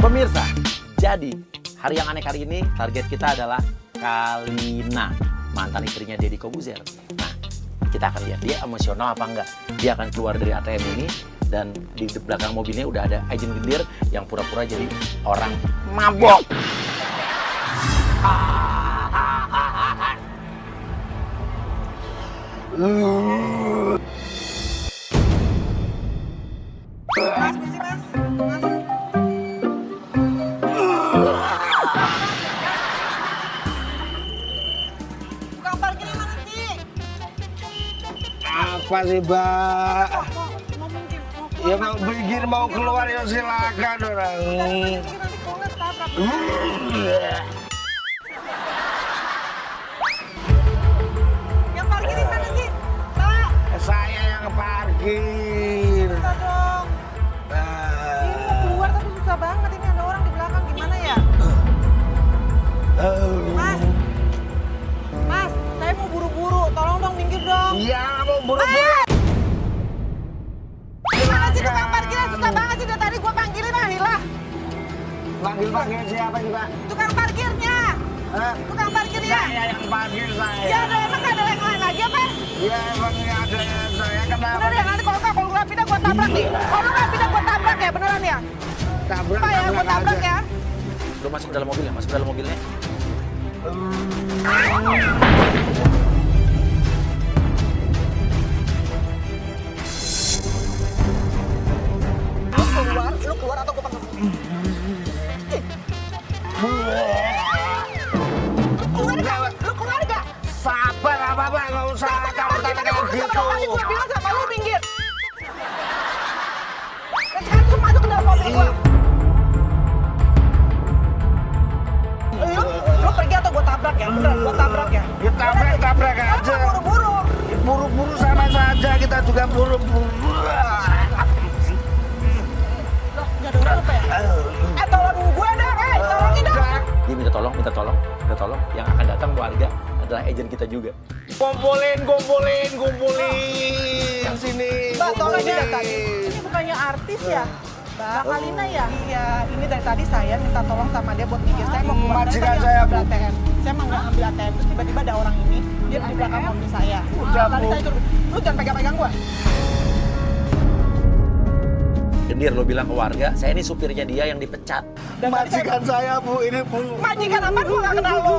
Pemirsa, jadi hari yang aneh kali ini target kita adalah Kalina, mantan istrinya Deddy Kobuzer. Nah, kita akan lihat dia emosional apa enggak. Dia akan keluar dari ATM ini dan di belakang mobilnya udah ada agent gendir yang pura-pura jadi orang mabok. Mas, misi mas. Mas. Tukang parkirnya mana sih? Apa sih, Mbak? Mau minggir, mau keluar. Ya mau minggir, mau keluar ya silakan orang. Minggir, nanti kalau nggak ketabrak. Yang parkirin mana sih? Pak, Saya yang parkir. kita dong. Ini mau keluar tapi susah banget. Ini ada orang di belakang. Gimana ya? Mas. Mas, saya mau buru-buru. Tolong dong minggir dong. Iya, mau buru-buru. Gimana sih tukang parkirnya? Susah banget sih. Dari tadi gua panggilin hilang. Panggil siapa sih, Pak? Tukang parkirnya. Hah? Tukang parkirnya. Saya yang parkir saya. Ya ada emang nggak ada yang lain lagi apa? Ya emang nggak ada saya kenapa? Bener ya nanti kalau nggak pindah gua tabrak nih. Kalau nggak pindah gua tabrak ya beneran ya. Tabrak, Pak ya gua tabrak aja. ya. Lu masuk ke dalam mobilnya, masuk ke dalam mobilnya. Lu keluar atau gua panggil? Lu keluar nggak? Sabar apa nggak usah tanya kayak gitu. Tadi gua bilang sama lu minggir. Dan sekarang lu masuk ke dalam mobil gua. Lu pergi atau gua tabrak ya? Bener, gua tabrak ya. Ya tabrak aja. Kenapa buru-buru? Buru-buru sama saja, kita juga buru-buru. Loh, nggak ada orang apa ya? Tolongin gue dong, tolongin dong. Dia minta tolong. Yang akan datang warga adalah agent kita juga. Kumpulin sini. Mbak, tolong ini dari tadi. kumpulin. Ini bukannya artis ya? Mbak Kalina ya? Iya, ini dari tadi saya minta tolong sama dia buat minggir. Saya mau keluar dari Majikan tadi saya, ambil Bu. ATM. Saya mau nggak ambil ATM, terus tiba-tiba ada orang ini, dia di belakang mobil saya. Udah, Tadi Bu. saya suruh, lu jangan pegang-pegang gue. Gendir lo bilang ke warga, saya ini supirnya dia yang dipecat. Dan tadi Majikan saya, Bu, ini Bu. majikan apa? Gue nggak kenal lo.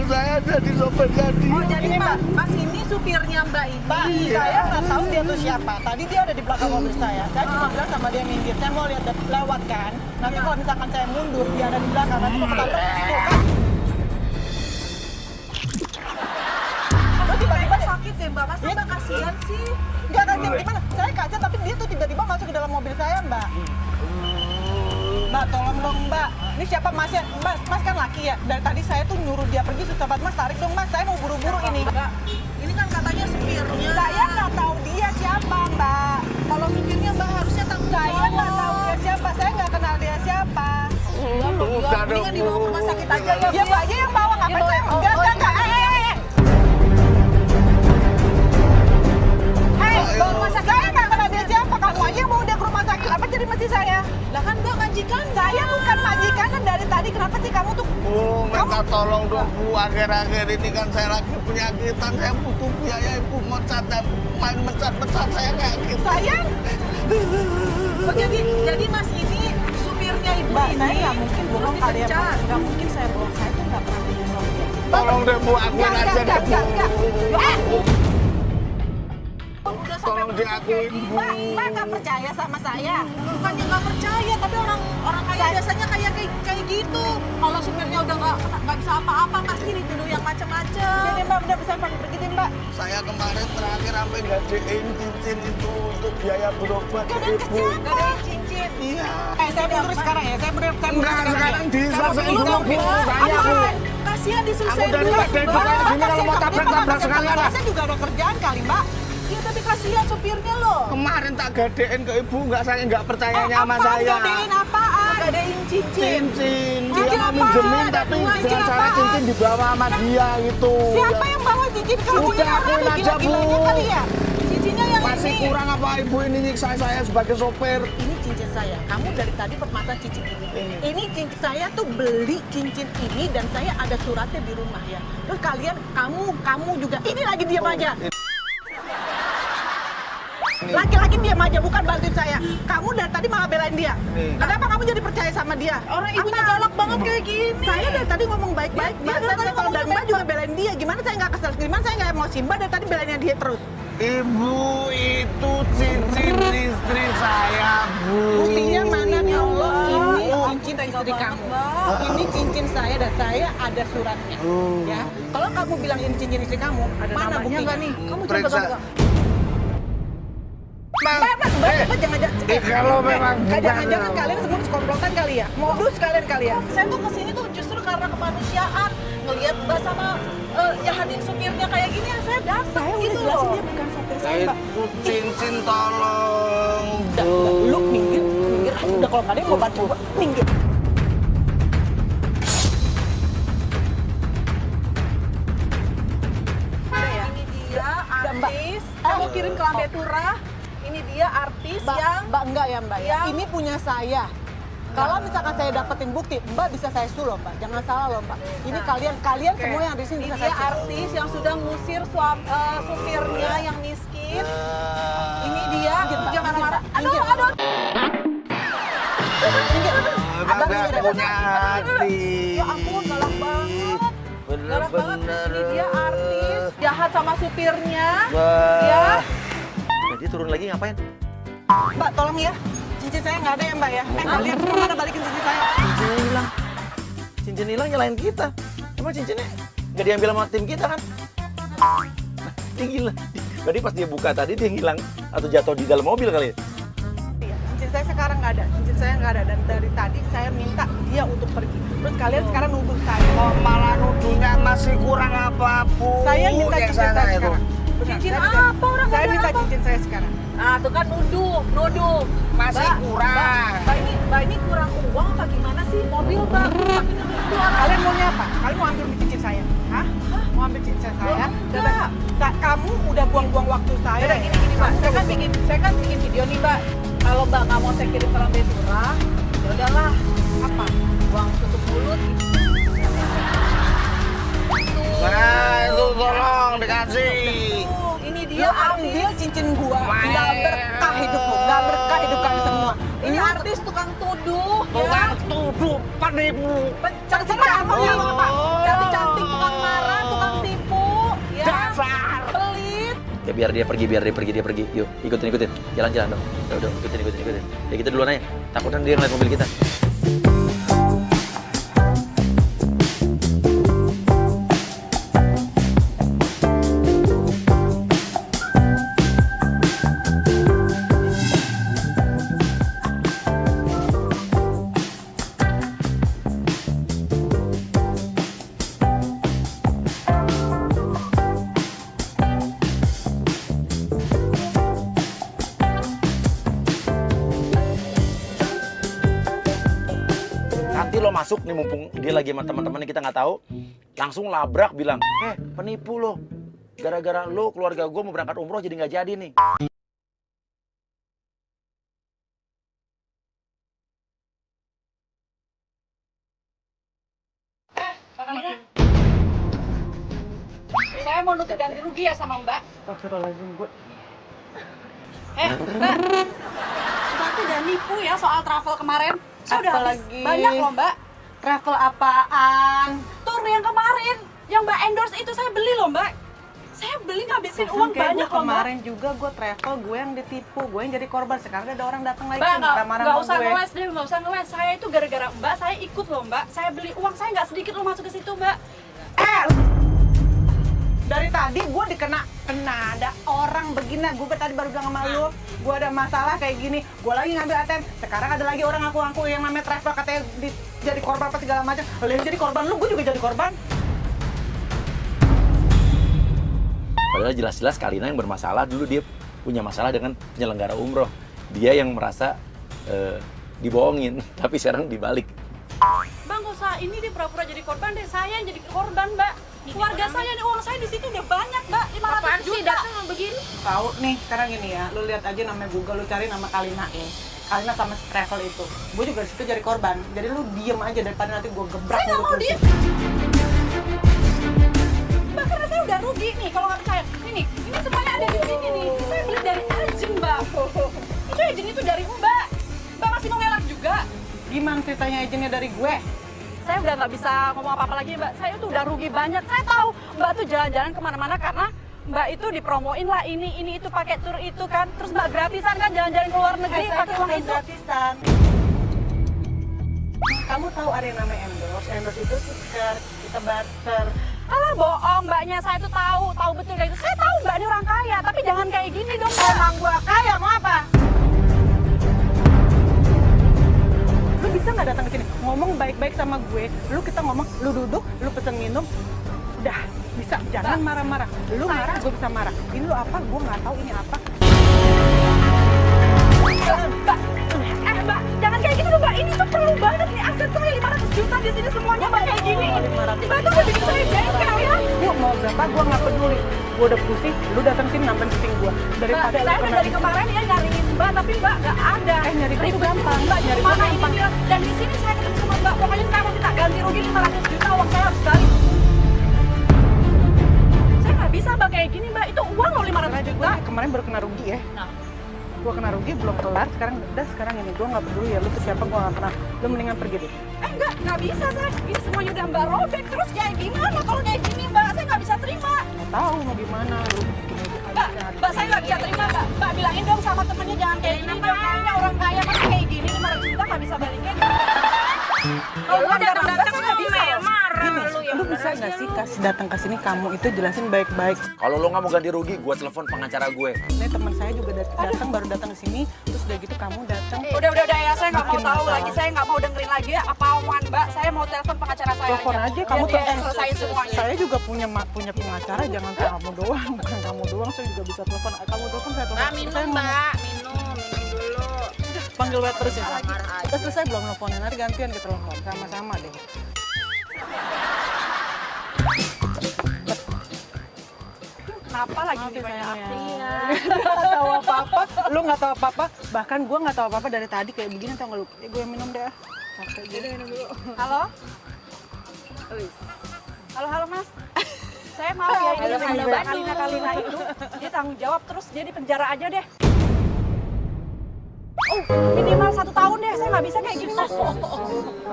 Saya jadi sopirnya dia. Oh, jadi Mas ini supirnya Mbak ini. Mbak, saya nggak tahu dia tuh siapa. Tadi dia ada di belakang mobil saya. Saya cuma bilang sama dia minggir. Saya mau lihat lewat kan. Nanti kalau misalkan saya mundur, dia ada di belakang. Nanti mau ketabrak gitu kan. Terus tiba-tiba sakit deh Mbak. Masa Mbak kasihan sih? Enggak kasihan gimana? Saya kasihan tapi dia tuh tiba-tiba masuk ke dalam mobil saya Mbak. Mbak, tolong dong Mbak. Ini siapa Masnya? Mas kan laki ya? Dari tadi saya tuh nyuruh dia pergi, susah banget Mas. Tarik dong Mas, saya mau buru-buru ini. Mbak, ini kan katanya supirnya. Saya nggak tahu dia siapa Mbak. Kalau supirnya Mbak harusnya tanggung Saya jawab. nggak tahu dia siapa, saya nggak kenal dia siapa. Udah dong, Mendingan dibawa ke rumah sakit aja ya. Dia Mbak aja yang bawa, ngapain saya? Enggak. Bawa rumah sakit. Saya nggak kenal dia siapa, kamu aja yang bawa dia ke rumah sakit. Apa jadi mesti saya? Lah kan Mbak majikan. Saya bukan majikan dari tadi. Kenapa sih kamu tuh? Bu, minta tolong dong, Bu. Akhir-akhir ini kan saya lagi penyakitan. Saya butuh biaya, Ibu. Main mecat-mecat saya kayak gitu. Saya? Oh, jadi Mas ini supirnya Ibu Mbak, ini. saya nggak mungkin bohong kali ya. dipecat. Nggak mungkin saya bohong. Saya tuh nggak pernah punya suami. Tolong deh, Bu. Akuin aja deh, Bu. Udah sampai Tolong diakuin, Bu. Mbak nggak percaya sama saya. bukannya nggak percaya, tapi orang kaya biasanya kayak gitu. Kalau supirnya udah nggak bisa apa-apa, pasti dituduh yang macam-macam. Jadi Mbak udah bisa pergi deh Mbak. Saya kemarin terakhir sampai gadein cincin itu untuk biaya berobat ke Gadaan ke Ibu. siapa? Gadaan cincin. Iya. Saya mundur sekarang ya. Saya mundur Enggak, sekarang diselesain Saya dulu, Bu. mundur. Saya, Bu. Kasihan Aku diselesain dari dulu. badan itu kayak gini kalau mau tabrak-tabrak sekalian lah. Saya juga ada kerjaan kali Mbak. Iya, tapi kasihan supirnya loh. Kemarin tak gadein ke Ibu, saya nggak percayanya sama Apaan? saya. Gadein apaan? Gadein cincin. Cincin, dia Cincin mau apaan? minjemin tapi Cincin dengan cara apaan? cincin dibawa sama dia gitu. Siapa yang bawa cincin kamu? Udah, akuin aja, Bu. Gila-gilanya kali ya? Cincinnya yang Masih ini. kurang apa Ibu ini nyiksa saya sebagai sopir? Ini cincin saya. Kamu dari tadi permasalahan cincin ini. Ini cincin saya tuh beli cincin ini dan saya ada suratnya di rumah ya. Terus kalian, kamu juga. Ini lagi diam aja. Laki-laki diam aja, bukan bantuin saya. Kamu dari tadi malah belain dia. Kenapa kamu jadi percaya sama dia? Orang ibunya galak banget kayak gini. Saya dari tadi ngomong baik-baik. Dia dari tadi Kalau ngomongnya dan Mbak juga belain dia. Gimana saya nggak kesel? Gimana saya nggak emosi? Mbak dari tadi belainnya dia terus. Ibu itu cincin istri saya, Bu. Buktinya mana nih Allah? Ini Ya cincin tega istri banget, kamu. Mbak. Ini cincin saya dan saya ada suratnya. Ya. Kalau kamu bilang ini cincin istri kamu, Ada mana namanya buktinya? nggak nih? Kamu coba Periksa. pegang. Mbak, Kalau memang bukan- jangan-jangan kalian semua komplotan kali ya? Modus kalian kali ya? Saya tuh kesini tuh justru karena kemanusiaan. Ngelihat Mbak sama yang hadir supirnya kayak gini, ya saya dasar Saya udah gitu jelasin loh. dia bukan sopir saya, Mbak. Itu cincin tolong, Bu. Lu minggir. Udah kalau nggak ada yang mau bantu gua, minggir. Ini dia artis. Saya mau kirim ke Lambe Turah. Ini dia artis yang Mbak enggak ya Mbak ya? yang- Ini punya saya. Kalau misalkan saya dapetin bukti, Mbak bisa saya sue loh Mbak. Jangan salah loh Mbak. Ini kalian semua yang di sini ini bisa dia saya sue. artis yang sudah ngusir supirnya yang miskin. Ini dia, Mbak, jangan minggir, marah. Mbak, Aduh, minggir. aduh. Memang gak punya hati. Ya ampun, galak banget. Galak banget. Ini dia artis jahat sama supirnya. Ya. Nah, dia turun lagi ngapain? Mbak tolong ya. Cincin saya nggak ada ya Mbak ya? Kalian kemana balikin cincin saya? Cincinnya hilang. Cincin hilang nyalain kita. Emang cincinnya nggak diambil sama tim kita kan? Nah, dia gila. Tadi pas dia buka tadi dia hilang atau jatuh di dalam mobil kali ya? Iya, cincin saya sekarang nggak ada. Cincin saya nggak ada dan dari tadi saya minta dia untuk pergi. Terus kalian sekarang nuduh saya. Oh, malah nuduhnya masih kurang apa, Bu? Saya minta Yang cincin sana saya itu. sekarang. Benar, Cincin saya minta- apa? Orang nggak Saya ada minta apa. cincin saya sekarang. Nah, tuh kan nuduh. Masih kurang. Mbak ini kurang uang apa gimana sih? Mobil, Mbak. Tapi nuduh. Kalian maunya apa? Kalian mau ambil cincin saya? Hah? Mau ambil cincin saya? enggak. Kamu udah buang-buang waktu saya. Udah gini Mbak, saya kan bikin video nih Mbak. Kalau Mbak nggak mau saya kirim ke Lambe Turah, ya udahlah. Apa? Uang tutup mulut. Nah, itu tolong dikasih. Ini Dia dia ambil artis. cincin gua, nggak berkah hidup lu, nggak berkah hidup kalian semua. Ini artis tukang tuduh. Tukang tuduh penipu. Terserah maunya lo apa? Cantik-cantik, tukang marah, tukang tipu. Ya. Dasar. Pelit. Ya biar dia pergi. Yuk, ikutin. Jalan dong. Udah, ikutin. Ya kita duluan aja. Takutnya dia ngeliat mobil kita. Nanti lo masuk nih mumpung dia lagi sama teman-temannya kita nggak tahu, langsung labrak bilang, penipu lo, gara-gara lo keluarga gue mau berangkat umroh jadi nggak jadi nih. Saya mau nuntut ganti rugi ya sama Mbak. Astagfirullahaladzim, gue. Mbak. Mbak tuh udah nipu ya soal travel kemarin. Saya udah habis Apalagi? banyak loh Mbak. Travel apaan? Tour yang kemarin, yang Mbak endorse itu saya beli loh Mbak. Saya beli ngabisin uang Kayak banyak gua loh Mbak. kemarin juga gue travel, gue yang ditipu, gue yang jadi korban. Sekarang ada orang datang lagi Mbak, marah-marah nggak sama usah gue. ngeles deh, nggak usah ngeles. Saya itu gara-gara Mbak, saya ikut loh Mbak. Saya beli uang, saya nggak sedikit loh masuk ke situ Mbak. Dari tadi gue kena ada orang begini. Gue tadi baru bilang sama lu, gue ada masalah kayak gini. Gue lagi ngambil ATM. Sekarang ada lagi orang ngaku-ngaku yang namanya travel katanya jadi korban apa segala macam. Lu yang jadi korban, gue juga jadi korban. Padahal jelas-jelas Kalina yang bermasalah, dulu dia punya masalah dengan penyelenggara umroh. Dia yang merasa dibohongin, tapi sekarang dibalik. Bang, gak usah, ini dia pura-pura jadi korban deh. Saya yang jadi korban Mbak. Keluarga saya nih, uang saya di situ udah banyak Mbak. 500 juta. Tahu nih, sekarang gini ya, lu lihat aja namanya Google, lu cari nama Kalina ya. Kalina sama si travel itu. Gue juga di situ jadi korban. Jadi lu diem aja daripada nanti gue gebrak. Saya nggak mau mulut lu. diem. Mbak, karena saya udah rugi nih kalau nggak percaya. Ini semuanya ada di sini nih. Saya beli dari agent, Mbak. Itu agent itu dari Mbak. Mbak masih mau ngelak juga. Gimana ceritanya agennya dari gue? Saya udah nggak bisa ngomong apa-apa lagi, Mbak. Saya tuh udah rugi banyak. Saya tahu Mbak tuh jalan-jalan kemana-mana karena Mbak itu dipromoin lah ini itu pakai tur itu kan. Terus Mbak gratisan kan jalan-jalan ke luar negeri Saya pakai uang bukan itu. gratisan. Kamu tahu ada yang namanya endorse? Endorse itu stiker, kita barter. Alah bohong, Mbaknya saya tuh tahu betul kayak itu. Saya tahu Mbak ini orang kaya, tapi jangan kayak gini dong, Mbak. Emang gua kaya mau apa? Lu bisa nggak datang ke sini ngomong baik-baik sama gue? Lu kita ngomong, lu duduk, lu pesen minum, udah bisa. Jangan marah-marah. Lu marah, gue bisa marah. Ini lu apa? Gue nggak tahu ini apa. Mbak, jangan kayak gitu dong, Mbak. Ini tuh perlu banget nih aset saya 500 juta di sini semuanya Mbak kayak gini. Mbak tuh udah bikin saya jengkel ya. Gue mau berapa? Gue nggak peduli. Gue udah pusing. Lu datang sini nambahin pusing gue. Mbak, Daripada saya udah dari kemarin ya nyariin Mbak, tapi Mbak nggak ada. nyari gue tuh gampang. Mbak Nyari di gue mana ini gampang. bilang, dan di sini saya ketemu sama Mbak. Pokoknya saya mau minta ganti rugi 500 juta, uang saya harus balik. Saya nggak bisa Mbak kayak gini, Mbak. Itu uang loh 500 juta. Kemarin baru kena rugi ya. Nah, Gue kena rugi belum kelar. Sekarang ini gue nggak peduli ya. Lu ke siapa gue nggak pernah. Lu mendingan pergi deh. nggak bisa saya. Ini semuanya udah Mbak robek. Terus kayak gimana kalau kayak gini, Mbak? Saya nggak bisa terima. Nggak tahu mau gimana lu. Mbak, saya nggak bisa terima, Mbak. Mbak bilangin dong sama temennya jangan kayak gini dong. Kayaknya orang kaya masa kayak gini 500 juta nggak bisa balikin. Kalau Mbak datang-datang saya nggak bisa. Lu bisa nggak sih kasih datang ke sini kamu itu jelasin baik-baik. Kalau lo nggak mau ganti rugi, gue telepon pengacara gue. Ini teman saya juga datang baru datang ke sini. Terus udah gitu kamu datang. Udah ya, saya nggak mau Bikin tahu masalah. lagi. Saya nggak mau dengerin lagi apa omongan Mbak. Saya mau telepon pengacara saya. Telepon aja kamu Biar dia selesain semuanya. Saya juga punya pengacara, jangan kamu doang, bukan kamu doang. Saya juga bisa telepon. Kamu telepon saya telepon. Saya mau- minum dulu. Panggil waitress ya. Marah aja. Terus saya belum nelfonin, nanti gantian kita telepon sama-sama deh. Kenapa lagi Maaf nih ya, banyak sayang, api? ya. Nggak tahu apa-apa, lu nggak tahu apa-apa. Bahkan gue nggak tahu apa-apa dari tadi kayak begini, tau nggak lu? Gue yang minum deh. Capek gitu. Minum dulu. Halo? Halo Mas. Saya mau ya ini Halo, ada Mbak. Kalina itu dia tanggung jawab terus dia di penjara aja deh. Minimal 1 tahun deh, saya nggak bisa kayak gini Mas.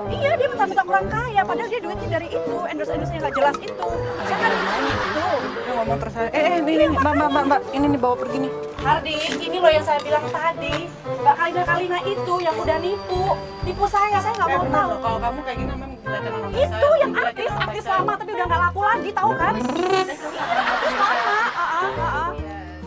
Iya, dia mentang-mentang orang kaya, padahal dia duitnya dari itu, endorse-endorse yang nggak jelas itu. Saya kan itu. Lu ngomong terus aja. Ini, mbak, ini nih bawa pergi nih. Hardi, ini loh yang saya bilang tadi. Mbak Kalina itu yang udah nipu saya nggak mau tahu. Kalau kamu kayak gini memang kelihatan nama baik Itu saya. yang artis lama tapi udah nggak laku lagi, tahu kan? Artis lama,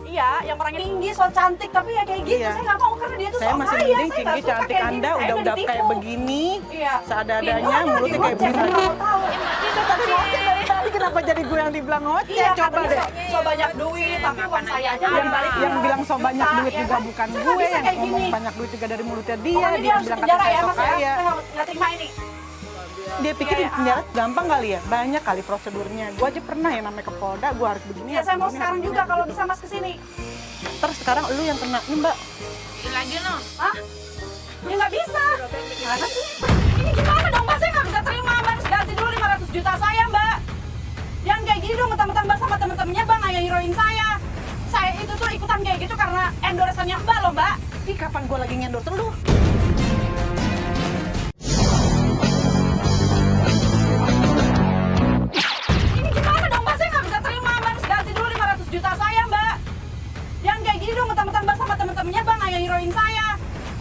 iya, yang orangnya tinggi, so cantik, tapi ya kayak gitu. Iya. Saya nggak mau karena dia tuh Saya so masih kaya. mending Saya nggak tinggi suka cantik kayak Anda gini. Saya udah ditipu. kayak begini. Iya. Seadanya mulutnya kayak begini. begini. Saya nggak mau tahu. Itu tadi ngoceh dari tadi kenapa jadi gue yang dibilang ngoceh? Iya, Coba katanya deh. so banyak duit, tapi uang saya aja nggak dibalikin. Yang bilang so banyak duit Ya juga kan? bukan Saya nggak gue, bisa yang kayak ngomong gini. banyak duit juga dari mulutnya dia. Pokoknya Dia harus bilang kata penjara saya ya so Mas ya. kaya. Saya nggak terima ini. Dia pikir di penjara gampang kali ya? Banyak kali prosedurnya. Gue aja pernah ya namanya ke Polda, gue harus begini. Ya saya mau sekarang juga kalau bisa Mas kesini. Terus sekarang lu yang kena nih mbak. Lagi no. Hah? Ya nggak bisa. Gimana sih? Ini gimana dong Mbak? Saya nggak bisa terima. Mbak harus ganti dulu 500 juta saya Mbak. Jangan kayak gini dong, mentang-mentang Mbak sama temen-temennya Mbak nggak heroin saya. Saya itu tuh ikutan kayak gitu karena endorse-nya Mbak loh Mbak. Ih kapan gue lagi ngendorse lu? Ini gimana dong Mbak? Saya nggak bisa terima. Mbak harus ganti dulu 500 juta saya Mbak. Jangan kayak gini dong, mentang-mentang Mbak sama temen-temennya Mbak nggak heroin saya.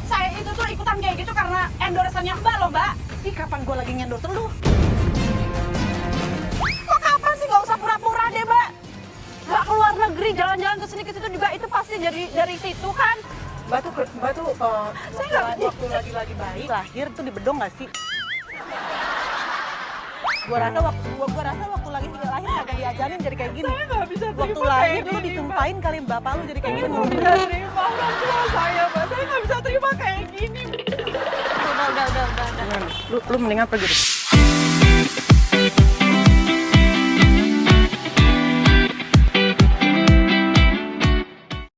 Saya itu tuh ikutan kayak gitu karena endorse-nya Mbak loh Mbak. Ih kapan gue lagi ngendorse lu? Kok kapan sih? Nggak usah pura-pura deh, Mbak. Mbak keluar negeri, jalan-jalan ke sini juga itu pasti dari situ kan? Batu Saya nggak- waktu lagi baik lahir tuh di bedong nggak sih? Gua rasa waktu lagi lahir kagak diajarin jadi kayak gini. Saya nggak bisa Waktu terima lahir kayak lu gini, disumpahin kali bapak lu jadi kayak Mbak. gini. Saya nggak bisa terima orang tua saya, Mbak. Saya nggak bisa terima kayak gini. Lu mendingan pergi deh.